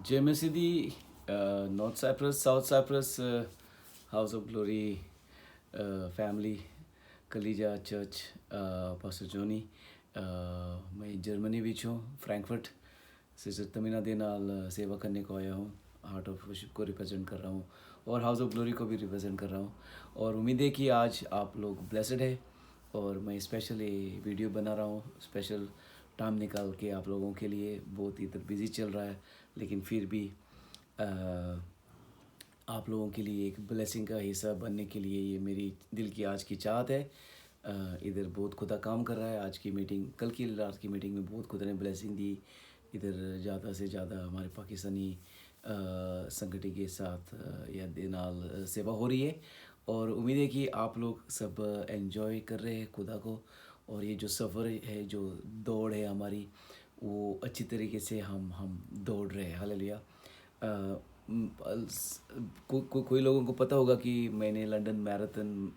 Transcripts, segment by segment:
JMCD, North Cyprus, South Cyprus, House of Glory, family, Kalija Church, Pastor Johnny, मैं Germany ਵਿੱਚ हूँ Frankfurt sister Tamina दे नाल सेवा करने को आया हूँ। हार्ट ऑफ वर्शिप को रिप्रेजेंट कर रहा हूँ और हाउस ऑफ ग्लोरी को भी रिप्रेजेंट कर रहा हूँ और उम्मीद है कि आज आप लोग ब्लेसड है और मैं स्पेशल ये वीडियो बना रहा हूँ स्पेशल टाइम निकाल के आप लोगों के लिए। बहुत इधर बिज़ी चल रहा है लेकिन फिर भी आप लोगों के लिए एक ब्लेसिंग का हिस्सा बनने के लिए ये मेरी दिल की आज की चाहत है। इधर बहुत खुदा काम कर रहा है। आज की मीटिंग, कल की रात की मीटिंग में बहुत खुदा ने ब्लेसिंग दी। इधर ज़्यादा से ज़्यादा हमारे पाकिस्तानी संगठन के साथ या देनाल सेवा हो रही है और उम्मीद है कि आप लोग सब एंजॉय कर रहे हैं खुदा को। और ये जो सफ़र है, जो दौड़ है हमारी, वो अच्छी तरीके से हम दौड़ रहे हैं। हालेलुया। कोई लोगों को पता होगा कि मैंने लंदन मैराथन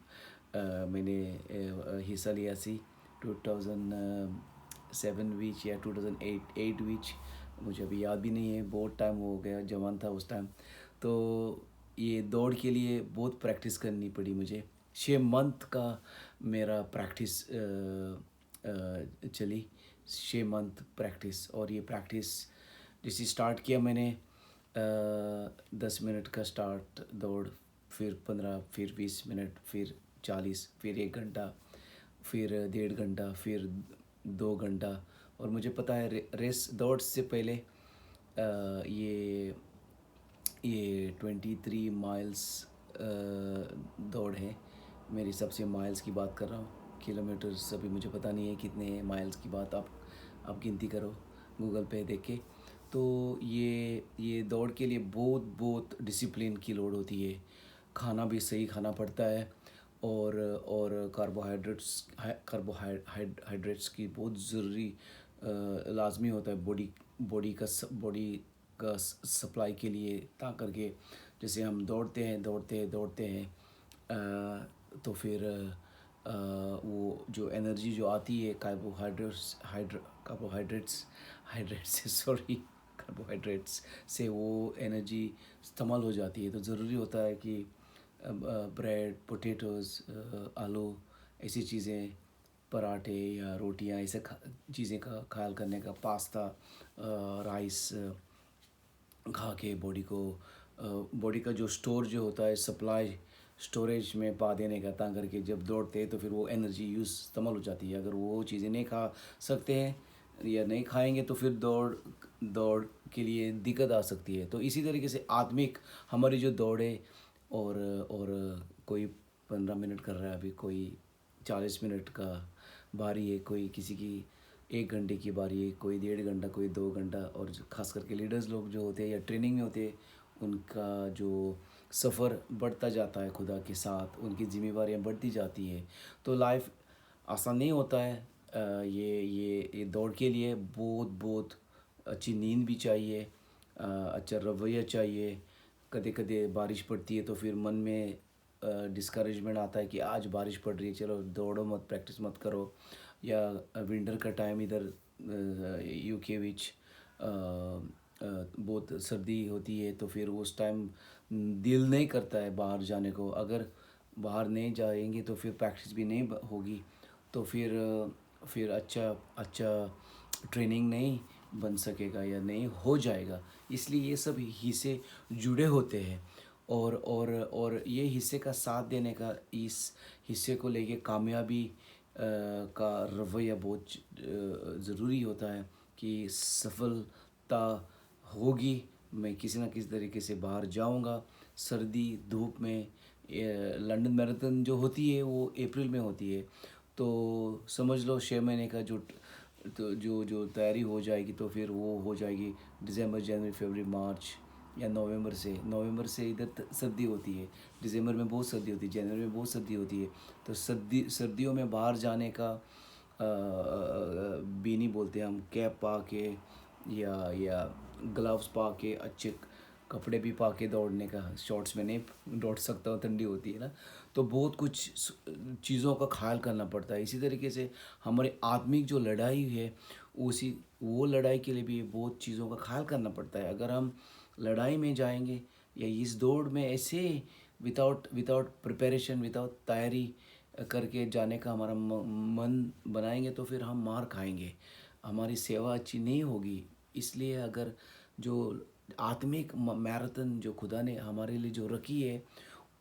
मैंने हिस्सा लिया सी 2007 विच या 2008 विच, मुझे अभी याद भी नहीं है, बहुत टाइम हो गया, जवान था उस टाइम। तो ये दौड़ के लिए बहुत प्रैक्टिस करनी पड़ी मुझे। 6 मंथ का मेरा प्रैक्टिस चली, 6 मंथ प्रैक्टिस। और ये प्रैक्टिस जैसे स्टार्ट किया मैंने 10 मिनट का स्टार्ट दौड़, फिर 15, फिर 20 मिनट, फिर 40, फिर 1 घंटा, फिर 1.5 घंटा, फिर 2 घंटा। और मुझे पता है रेस दौड़ से पहले ये 23 माइल्स दौड़ है मेरी। सबसे माइल्स की बात कर रहा हूँ, किलोमीटर्स अभी मुझे पता नहीं है कितने हैं। माइल्स की बात आप गिनती करो गूगल पे देख के। तो ये दौड़ के लिए बहुत बहुत डिसिप्लिन की लोड होती है। खाना भी सही खाना पड़ता है और कार्बोहाइड्रेट्स की बहुत ज़रूरी लाजमी होता है बॉडी का सप्लाई के लिए। ता करके जैसे हम दौड़ते हैं तो फिर वो जो एनर्जी जो आती है कार्बोहाइड्रेट्स से वो एनर्जी इस्तेमाल हो जाती है। तो ज़रूरी होता है कि ब्रेड, पोटैटोज़, आलू, ऐसी चीज़ें, पराठे या रोटियां, ऐसे चीज़ें का ख्याल करने का, पास्ता, राइस खा के बॉडी का जो स्टोर जो होता है, सप्लाई स्टोरेज में पा देने का, ता करके जब दौड़ते हैं तो फिर वो एनर्जी यूज़ इस्तेमाल हो जाती है। अगर वो चीज़ें नहीं खा सकते हैं या नहीं खाएंगे तो फिर दौड़ के लिए दिक्कत आ सकती है। तो इसी तरीके से आत्मिक हमारी जो दौड़ है, और कोई 15 मिनट कर रहा है, अभी कोई 40 मिनट का बारी है, कोई किसी की 1 घंटे की बारी है, कोई 1.5 घंटा, कोई 2 घंटा। और ख़ास करके लीडर्स लोग जो होते हैं या ट्रेनिंग में होते हैं, उनका जो सफ़र बढ़ता जाता है खुदा के साथ, उनकी जिम्मेवारियाँ बढ़ती जाती है। तो लाइफ आसान नहीं होता है। ये दौड़ के लिए बहुत बहुत अच्छी नींद भी चाहिए, अच्छा रवैया चाहिए। कदे कदे बारिश पड़ती है तो फिर मन में डिस्करेजमेंट आता है कि आज बारिश पड़ रही है, चलो दौड़ो मत, प्रैक्टिस मत करो। या विंटर का टाइम इधर यूके विच बहुत सर्दी होती है, तो फिर उस टाइम दिल नहीं करता है बाहर जाने को। अगर बाहर नहीं जाएंगे तो फिर प्रैक्टिस भी नहीं होगी, तो फिर अच्छा ट्रेनिंग नहीं बन सकेगा या नहीं हो जाएगा। इसलिए ये सब हिस्से जुड़े होते हैं और ये हिस्से का साथ देने का, इस हिस्से को लेके कामयाबी का रवैया बहुत ज़रूरी होता है कि सफलता होगी। मैं किसी ना किसी तरीके से बाहर जाऊंगा सर्दी धूप में। लंदन मैराथन जो होती है वो अप्रैल में होती है, तो समझ लो 6 महीने का जो तैयारी हो जाएगी, तो फिर वो हो जाएगी दिसंबर, जनवरी, फरवरी, मार्च या नवंबर से इधर सर्दी होती है। दिसंबर में बहुत सर्दी होती है, जनवरी में बहुत सर्दी होती है। तो सर्दियों में बाहर जाने का बीनी बोलते हैं हम, कैप पा के या ग्लव्स पा के, अच्छे कपड़े भी पा के दौड़ने का। शॉर्ट्स में नहीं दौड़ सकता हूँ, ठंडी होती है ना। तो बहुत कुछ चीज़ों का ख्याल करना पड़ता है। इसी तरीके से हमारी आत्मिक जो लड़ाई है, उसी वो लड़ाई के लिए भी बहुत चीज़ों का ख्याल करना पड़ता है। अगर हम लड़ाई में जाएंगे या इस दौड़ में ऐसे विदाउट विदाउट प्रिपरेशन, विदाउट तैयारी करके जाने का हमारा मन बनाएंगे तो फिर हम मार खाएंगे, हमारी सेवा अच्छी नहीं होगी। इसलिए अगर जो आत्मिक मैराथन जो खुदा ने हमारे लिए जो रखी है,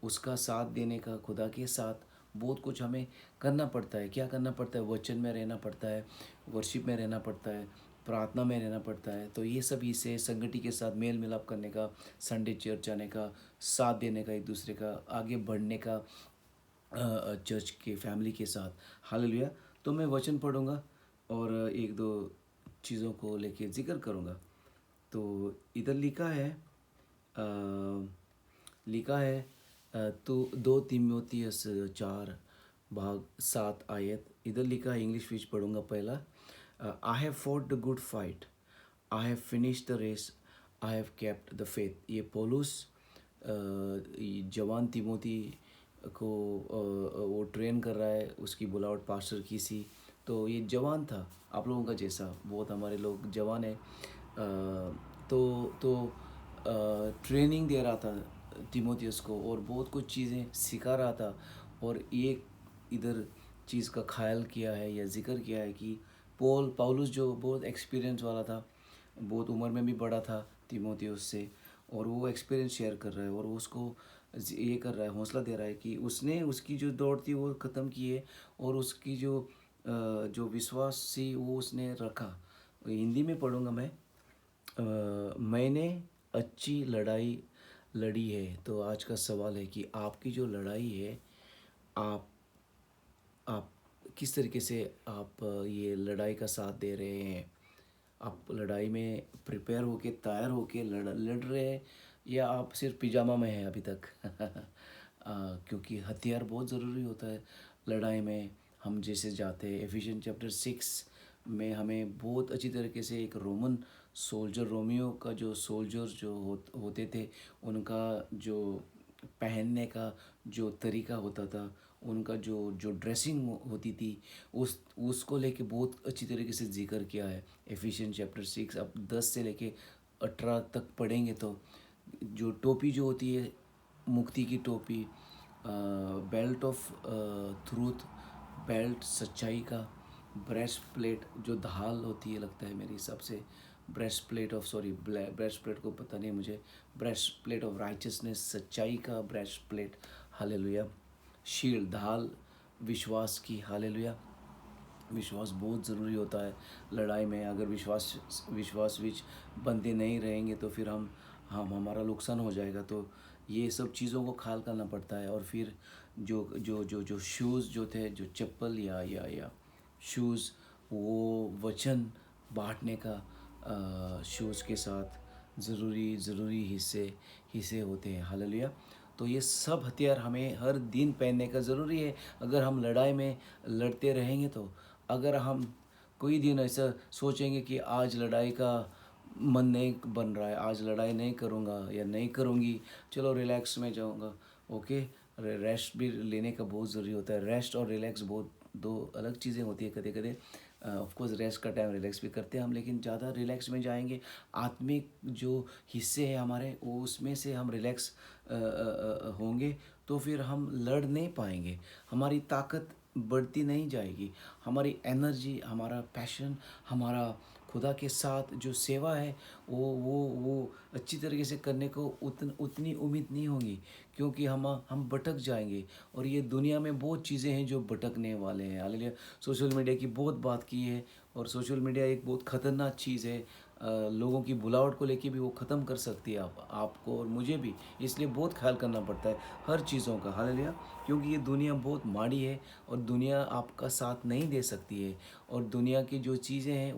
उसका साथ देने का, खुदा के साथ बहुत कुछ हमें करना पड़ता है। क्या करना पड़ता है? वचन में रहना पड़ता है, वर्शिप में रहना पड़ता है, प्रार्थना में रहना पड़ता है। तो ये सब इससे संगति के साथ मेल मिलाप करने का, संडे चर्च जाने का, साथ देने का, एक दूसरे का आगे बढ़ने का, चर्च के फैमिली के साथ। हालेलुया। तो मैं वचन पढ़ूंगा और एक दो चीज़ों को लेके जिक्र करूंगा। तो इधर लिखा है तो 2 तीमुथियुस 4 भाग 7 आयत। इधर लिखा है, इंग्लिश विच पढ़ूंगा पहला। I have fought the good fight, I have finish the race, I have kept the faith. ये पौलुस जवान तिमोथी को वो ट्रेन कर रहा है, उसकी बुलावट पास्टर की सी। तो ये जवान था आप लोगों का जैसा, बहुत हमारे लोग जवान है। तो ट्रेनिंग दे रहा था तिमोथियस को और बहुत कुछ चीज़ें सिखा रहा था। और ये इधर चीज़ का ख्याल किया है या जिक्र किया है कि पौलुस जो बहुत एक्सपीरियंस वाला था, बहुत उम्र में भी बड़ा था तिमोथियस से, और वो एक्सपीरियंस शेयर कर रहा है और उसको ये कर रहा है, हौसला दे रहा है कि उसने उसकी जो दौड़ थी वो ख़त्म की है और उसकी जो विश्वास थी वो उसने रखा। हिंदी में पढ़ूंगा मैं। मैंने अच्छी लड़ाई लड़ी है। तो आज का सवाल है कि आपकी जो लड़ाई है, आप आप किस तरीके से आप ये लड़ाई का साथ दे रहे हैं? आप लड़ाई में प्रिपेयर होके, तैयार होके लड़ रहे हैं, या आप सिर्फ पिजामा में हैं अभी तक? क्योंकि हथियार बहुत ज़रूरी होता है लड़ाई में। हम जैसे जाते हैं एफिशिएंट चैप्टर 6 में, हमें बहुत अच्छी तरीके से एक रोमन सोल्जर, रोमियो का जो सोल्जर जो होते थे, उनका जो पहनने का जो तरीका होता था, उनका जो जो ड्रेसिंग होती थी, उसको लेके बहुत अच्छी तरीके से जिक्र किया है एफिशिएंट चैप्टर 6। अब 10 से लेके 18 तक पढ़ेंगे तो जो टोपी जो होती है, मुक्ति की टोपी, बेल्ट ऑफ ट्रूथ, बेल्ट सच्चाई का, ब्रेस्ट प्लेट जो ढाल होती है, लगता है मेरे हिसाब से breast plate of, sorry breast plate को पता नहीं मुझे, ब्रेस्ट प्लेट ऑफ राइचसनेस, सच्चाई का ब्रेस्ट प्लेट। हालेलुया। शील्ड, ढाल विश्वास की। हालेलुया। विश्वास बहुत ज़रूरी होता है लड़ाई में। अगर विश्वास विच बनते नहीं रहेंगे तो फिर हम हमारा नुकसान हो जाएगा। तो ये सब चीज़ों को ख्याल करना पड़ता है। और फिर जो जो जो जो शूज़ जो थे, जो चप्पल या शूज़, वो वचन बांटने का शूज़ के साथ ज़रूरी हिस्से होते हैं। हालेलुया। तो ये सब हथियार हमें हर दिन पहनने का ज़रूरी है अगर हम लड़ाई में लड़ते रहेंगे तो। अगर हम कोई दिन ऐसा सोचेंगे कि आज लड़ाई का मन नहीं बन रहा है, आज लड़ाई नहीं करूँगा या नहीं करूँगी, चलो रिलैक्स में जाऊँगा, ओके। रेस्ट भी लेने का बहुत ज़रूरी होता है। रेस्ट और रिलैक्स बहुत दो अलग चीज़ें होती है। कभी कभी ऑफ कोर्स रेस्ट का टाइम रिलैक्स भी करते हैं हम, लेकिन ज़्यादा रिलैक्स में जाएंगे, आत्मिक जो हिस्से हैं हमारे, वो उसमें से हम रिलैक्स होंगे तो फिर हम लड़ नहीं पाएंगे, हमारी ताकत बढ़ती नहीं जाएगी, हमारी एनर्जी, हमारा पैशन, हमारा खुदा के साथ जो सेवा है वो अच्छी तरीके से करने को उतनी उम्मीद नहीं होगी, क्योंकि हम भटक जाएंगे। और ये दुनिया में बहुत चीज़ें हैं जो भटकने वाले हैं। हालेलुया। सोशल मीडिया की बहुत बात की है, और सोशल मीडिया एक बहुत ख़तरनाक चीज़ है। लोगों की बुलावट को लेके भी वो ख़त्म कर सकती है आपको और मुझे भी। इसलिए बहुत ख्याल करना पड़ता है हर चीज़ों का। हालेलुया। क्योंकि ये दुनिया बहुत माड़ी है और दुनिया आपका साथ नहीं दे सकती है। और दुनिया की जो चीज़ें हैं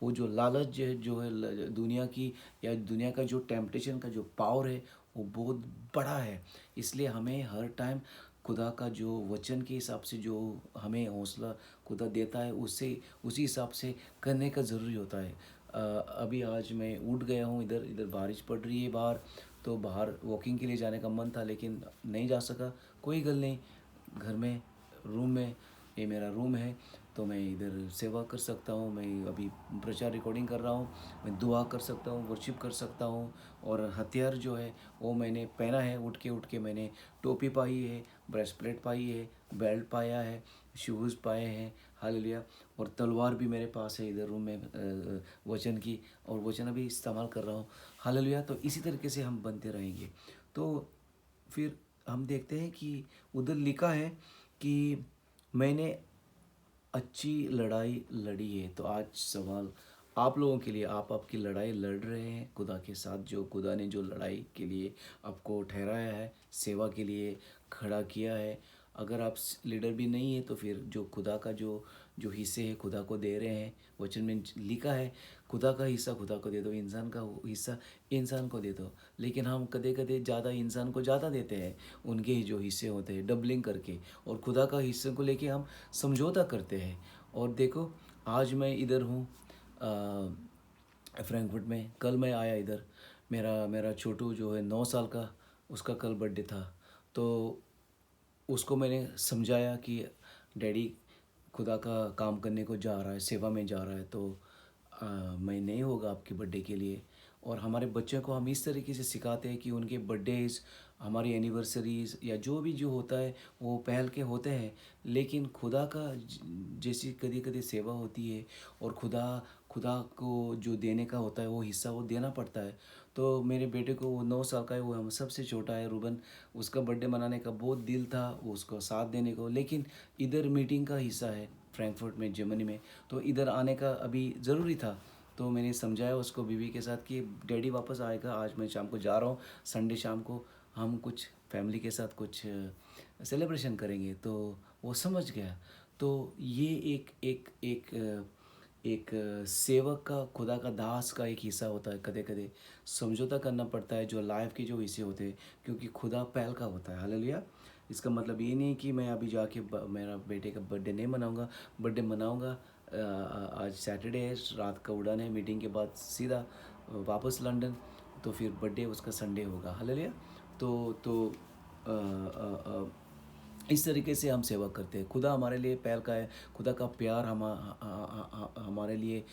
वो जो लालच जो है दुनिया की, या दुनिया का जो टेम्पटेशन का जो पावर है, वो बहुत बड़ा है। इसलिए हमें हर टाइम खुदा का जो वचन के हिसाब से जो हमें हौसला खुदा देता है, उससे उसी हिसाब से करने का ज़रूरी होता है। अभी आज मैं उठ गया हूँ, इधर इधर बारिश पड़ रही है बाहर, तो बाहर वॉकिंग के लिए जाने का मन था लेकिन नहीं जा सका। कोई गल नहीं, घर में रूम में, ये मेरा रूम है, तो मैं इधर सेवा कर सकता हूँ, मैं अभी प्रचार रिकॉर्डिंग कर रहा हूँ, मैं दुआ कर सकता हूँ, वर्शिप कर सकता हूँ। और हथियार जो है वो मैंने पहना है, उठ के मैंने टोपी पाई है, ब्रेस्टप्लेट पाई है, बेल्ट पाया है, शूज़ पाए हैं, हालेलुया। और तलवार भी मेरे पास है इधर रूम में, वचन की, और वचन अभी इस्तेमाल कर रहा हूँ, हालेलुया। तो इसी तरीके से हम बनते रहेंगे। तो फिर हम देखते हैं कि उधर लिखा है कि मैंने अच्छी लड़ाई लड़ी है। तो आज सवाल आप लोगों के लिए, आप आपकी लड़ाई लड़ रहे हैं खुदा के साथ, जो खुदा ने जो लड़ाई के लिए आपको ठहराया है, सेवा के लिए खड़ा किया है। अगर आप लीडर भी नहीं है तो फिर जो खुदा का जो जो हिस्से है खुदा को दे रहे हैं, वचन में लिखा है खुदा का हिस्सा खुदा को दे दो, इंसान का हिस्सा इंसान को दे दो। लेकिन हम कदे कदे ज़्यादा इंसान को ज़्यादा देते हैं, उनके ही जो हिस्से होते हैं डबलिंग करके, और खुदा का हिस्से को लेके हम समझौता करते हैं। और देखो आज मैं इधर हूँ फ्रैंकफर्ट में, कल मैं आया इधर, मेरा मेरा छोटू जो है 9 साल का, उसका कल बर्थडे था। तो उसको मैंने समझाया कि डैडी खुदा का काम करने को जा रहा है, सेवा में जा रहा है, तो मैं नहीं होगा आपके बर्थडे के लिए। और हमारे बच्चों को हम इस तरीके से सिखाते हैं कि उनके बर्थडेज़, हमारी एनिवर्सरीज़ या जो भी जो होता है वो पहल के होते हैं, लेकिन खुदा का जैसी कभी कभी सेवा होती है, और खुदा खुदा को जो देने का होता है वो हिस्सा वो देना पड़ता है। तो मेरे बेटे को, वो 9 साल का है, वो हम सबसे छोटा है रूबन, उसका बर्थडे मनाने का बहुत दिल था, वो उसको साथ देने को, लेकिन इधर मीटिंग का हिस्सा है फ्रैंकफर्ट में, जर्मनी में, तो इधर आने का अभी ज़रूरी था। तो मैंने समझाया उसको बीवी के साथ कि डैडी वापस आएगा, आज मैं शाम को जा रहा हूँ, संडे शाम को हम कुछ फैमिली के साथ कुछ सेलिब्रेशन करेंगे। तो वो समझ गया। तो ये एक सेवक का, खुदा का दास का एक हिस्सा होता है। कदे कदे समझौता करना पड़ता है जो लाइफ के जो हिस्से होते हैं, क्योंकि खुदा पहल का होता है, हालेलुया। इसका मतलब ये नहीं कि मैं अभी जाके मेरा बेटे का बर्थडे नहीं मनाऊंगा, बर्थडे मनाऊंगा। आज सैटरडे है, रात का उड़ान है, मीटिंग के बाद सीधा वापस लंदन, तो फिर बर्थडे उसका संडे होगा, हालेलुया। तो अ, अ, अ, इस तरीके से हम सेवा करते हैं। खुदा हमारे लिए पहल का है, खुदा का प्यार हमारे लिए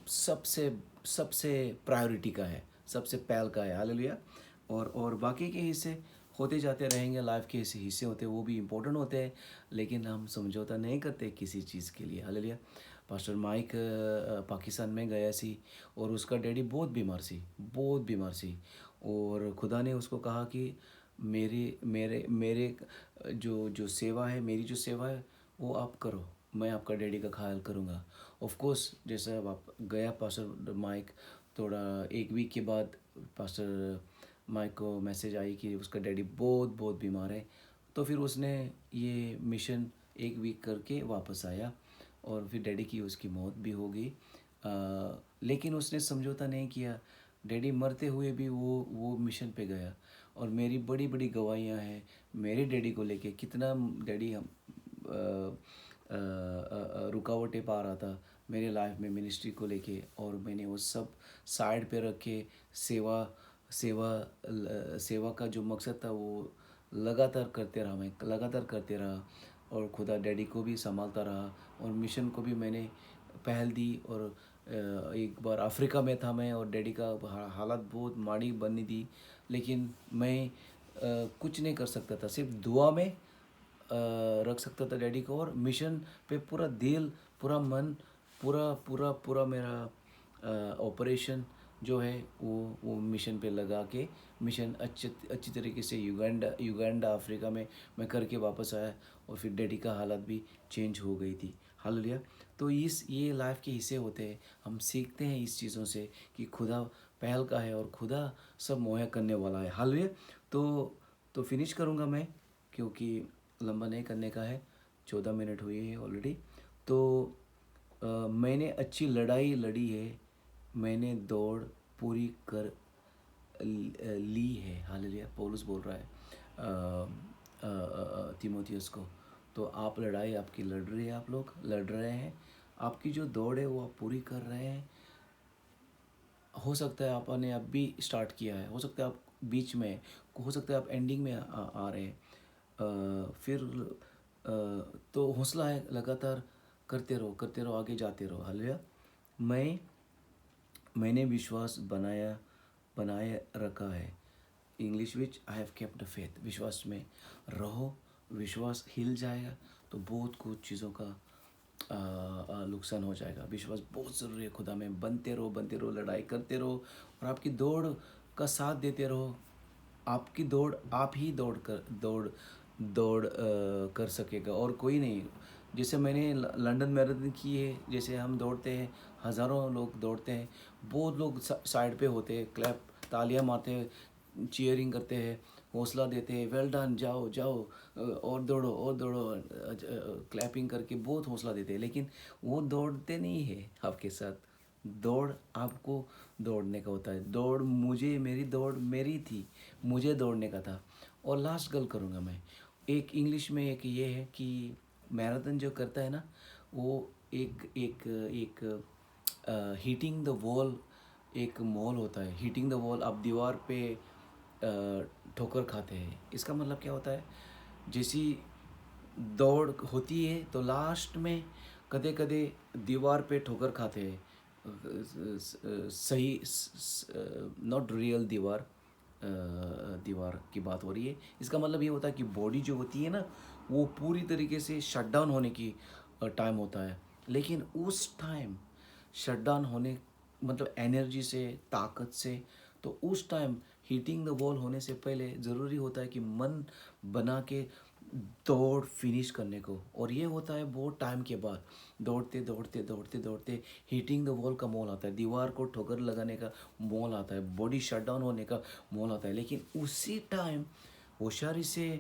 सबसे सबसे प्रायोरिटी का है, सबसे पहल का है, हालेलुया। और बाकी के हिस्से होते जाते रहेंगे, लाइफ के ऐसे हिस्से होते हैं वो भी इम्पोर्टेंट होते हैं, लेकिन हम समझौता नहीं करते किसी चीज़ के लिए, हालेलुया। पास्टर माइक पाकिस्तान में गया सी, और उसका डैडी बहुत बीमार सी, बहुत बीमार सी, और खुदा ने उसको कहा कि मेरे मेरे मेरे जो जो सेवा है, मेरी जो सेवा है वो आप करो, मैं आपका डैडी का ख्याल करूँगा। ऑफ कोर्स जैसा अब आप गया पास्टर माइक, थोड़ा एक वीक के बाद पास्टर माइक को मैसेज आई कि उसका डैडी बहुत बहुत बीमार है। तो फिर उसने ये मिशन एक वीक करके वापस आया, और फिर डैडी की उसकी मौत भी हो गई। लेकिन उसने समझौता नहीं किया, डैडी मरते हुए भी वो मिशन पे गया। और मेरी बड़ी बड़ी गवाहियाँ हैं मेरे डैडी को लेके, कितना डैडी हम रुकावटें पा रहा था मेरे लाइफ में मिनिस्ट्री को लेके, और मैंने वो सब साइड पे रख के सेवा सेवा सेवा का जो मकसद था वो लगातार करते रहा, मैं लगातार करते रहा, और खुदा डैडी को भी संभालता रहा, और मिशन को भी मैंने पहल दी। और एक बार अफ्रीका में था मैं, और डैडी का हालत बहुत माड़ी बनी थी, लेकिन मैं कुछ नहीं कर सकता था, सिर्फ दुआ में रख सकता था डैडी को, और मिशन पे पूरा दिल, पूरा मन, पूरा पूरा पूरा मेरा ऑपरेशन जो है वो मिशन पे लगा के, मिशन अच्छी तरीके से युगांडा अफ्रीका में मैं करके वापस आया, और फिर डैडी का हालत भी चेंज हो गई थी, हालेलुया। तो ये लाइफ के हिस्से होते हैं, हम सीखते हैं इस चीज़ों से कि खुदा पहल का है, और खुदा सब मुहैया करने वाला है, हालेलुया। तो फिनिश करूँगा मैं, क्योंकि लंबा नहीं करने का है, 14 मिनट हुए हैं ऑलरेडी। तो मैंने अच्छी लड़ाई लड़ी है, मैंने दौड़ पूरी कर ली है, हालेलुया। पौलुस बोल रहा है तीमुथियुस को। तो आप लड़ाई आपकी लड़ रही है, आप लोग लड़ रहे हैं, आपकी जो दौड़ है वो आप पूरी कर रहे हैं। हो सकता है आपने अब भी स्टार्ट किया है, हो सकता है आप बीच में, हो सकता है आप एंडिंग में आ रहे हैं। फिर तो हौसला है लगातार, करते रहो, आगे जाते रहो। हालेलुया। मैंने विश्वास बनाए रखा है। English which I have kept the faith. विश्वास में रहो। विश्वास हिल जाएगा तो बहुत कुछ चीज़ों का नुकसान हो जाएगा। विश्वास बहुत ज़रूरी है खुदा में। बनते रहो, लड़ाई करते रहो और आपकी दौड़ का साथ देते रहो। आपकी दौड़ आप ही दौड़ कर सकेगा और कोई नहीं। जैसे मैंने लंदन मैराथन की है, जैसे हम दौड़ते हैं, हज़ारों लोग दौड़ते हैं, बहुत लोग साइड पे होते हैं, क्लैप तालियां मारते हैं, चीयरिंग करते हैं, हौसला देते हैं, वेल डन, जाओ जाओ, और दौड़ो, क्लैपिंग करके बहुत हौसला देते हैं। लेकिन वो दौड़ते नहीं है आपके साथ। दौड़ आपको दौड़ने का होता है। दौड़ मुझे, मेरी दौड़ मेरी थी, मुझे दौड़ने का था। और लास्ट गल करूँगा मैं, एक इंग्लिश में एक ये है कि मैराथन जो करता है ना, वो एक एक एक हीटिंग द वॉल, एक मॉल होता है। हीटिंग द वॉल, आप दीवार पे ठोकर खाते हैं। इसका मतलब क्या होता है, जैसी दौड़ होती है तो लास्ट में कदे कदे दीवार पे ठोकर खाते हैं। सही, नॉट रियल दीवार, दीवार की बात हो रही है। इसका मतलब ये होता है कि बॉडी जो होती है ना, वो पूरी तरीके से शट डाउन होने की टाइम होता है। लेकिन उस टाइम शट डाउन होने मतलब एनर्जी से, ताकत से, तो उस टाइम हीटिंग द वॉल होने से पहले ज़रूरी होता है कि मन बना के दौड़ फिनिश करने को। और ये होता है बहुत टाइम के बाद। दौड़ते हीटिंग द वॉल का मोल आता है, दीवार को ठोकर लगाने का मोल आता है, बॉडी शट डाउन होने का मोल आता है। लेकिन उसी टाइम होशियारी से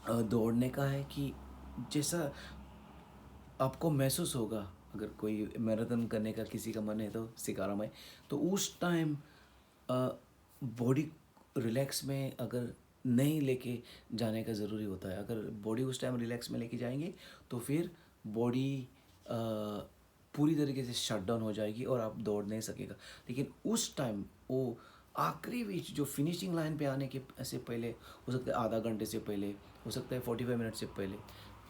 दौड़ने का है कि जैसा आपको महसूस होगा। अगर कोई मैराथन करने का किसी का मन है तो सिखा रहा मैं, तो उस टाइम बॉडी रिलैक्स में अगर नहीं लेके जाने का ज़रूरी होता है। अगर बॉडी उस टाइम रिलैक्स में लेके जाएंगे तो फिर बॉडी पूरी तरीके से शट डाउन हो जाएगी और आप दौड़ नहीं सकेगा। लेकिन उस टाइम वो आखिरी बीच जो फिनिशिंग लाइन पे आने के से पहले, हो सकता है आधा घंटे से पहले, हो सकता है 45 मिनट से पहले,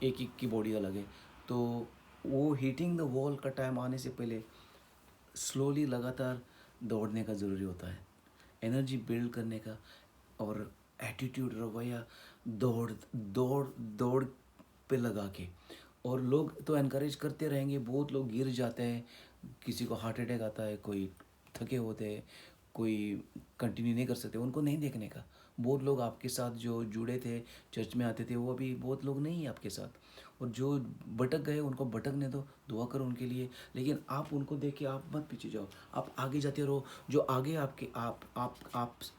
एक एक की बॉडी अलग है, तो वो हीटिंग द वॉल का टाइम आने से पहले स्लोली लगातार दौड़ने का ज़रूरी होता है। एनर्जी बिल्ड करने का और एटीट्यूड, रवैया, दौड़ दौड़ दौड़ पे लगा के। और लोग तो एनकरेज करते रहेंगे, बहुत लोग गिर जाते हैं, किसी को हार्ट अटैक आता है, कोई थके होते हैं, कोई कंटिन्यू नहीं कर सकते, उनको नहीं देखने का। बहुत लोग आपके साथ जो जुड़े थे, चर्च में आते थे, वो अभी बहुत लोग नहीं हैं आपके साथ। और जो भटक गए उनको भटकने दो, दुआ करो उनके लिए। लेकिन आप उनको देख के आप मत पीछे जाओ, आप आगे जाते रहो। जो आगे आपके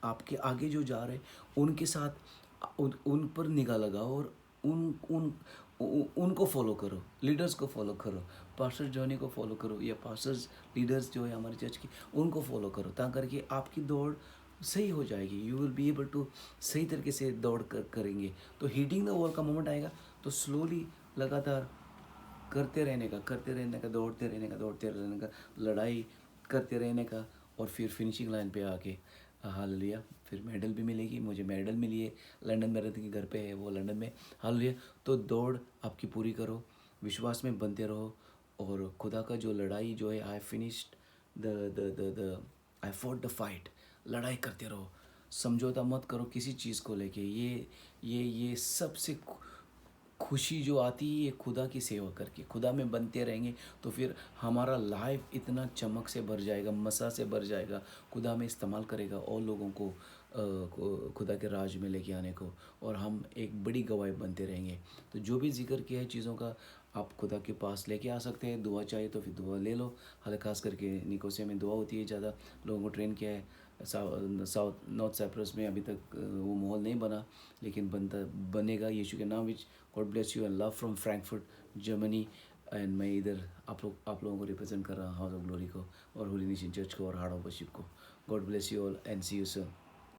आपके आगे जो जा रहे उनके साथ उन पर निगाह लगाओ और उन उन उनको फॉलो करो, लीडर्स को फॉलो करो, पास्टर जॉनी को फॉलो करो, या पास्टर्स लीडर्स जो है हमारे चर्च की, उनको फॉलो करो, ताकि करके आपकी दौड़ सही हो जाएगी। You will be able to सही तरीके से दौड़ करेंगे। तो हीटिंग द वॉल का मोमेंट आएगा तो स्लोली लगातार करते रहने का, दौड़ते रहने का, लड़ाई करते रहने का, और फिर फिनिशिंग लाइन पे आके हालेलुया, फिर मेडल भी मिलेगी। मुझे मेडल मिली है लंदन मैराथन के घर पे है वो, लंदन में। हालेलुया। तो दौड़ आपकी पूरी करो, विश्वास में बनते रहो, और खुदा का जो लड़ाई जो है, I finished the I fought the fight. लड़ाई करते रहो, समझौता मत करो किसी चीज़ को लेके। ये सबसे खुशी जो आती है ये खुदा की सेवा करके, खुदा में बनते रहेंगे तो फिर हमारा लाइफ इतना चमक से भर जाएगा, मसा से भर जाएगा। खुदा में इस्तेमाल करेगा और लोगों को खुदा के राज में लेके आने को, और हम एक बड़ी गवाही बनते रहेंगे। तो जो भी जिक्र किया है चीज़ों का, आप खुदा के पास लेके आ सकते हैं। दुआ चाहिए तो फिर दुआ ले लो। हाल खास करके निकोसिया में दुआ होती है, ज़्यादा लोगों को ट्रेन किया है। साउथ नॉर्थ साइप्रस में अभी तक वो माहौल नहीं बना, लेकिन बनेगा यीशु के नाम विच। God bless you and love from Frankfurt Germany. And मैं इधर आप लोगों को रिप्रेजेंट कर रहा हूँ, हाउस ऑफ ग्लोरी को और होली नेशन चर्च को और हार्ट ऑफ वर्शिप को। God bless you all and see you soon.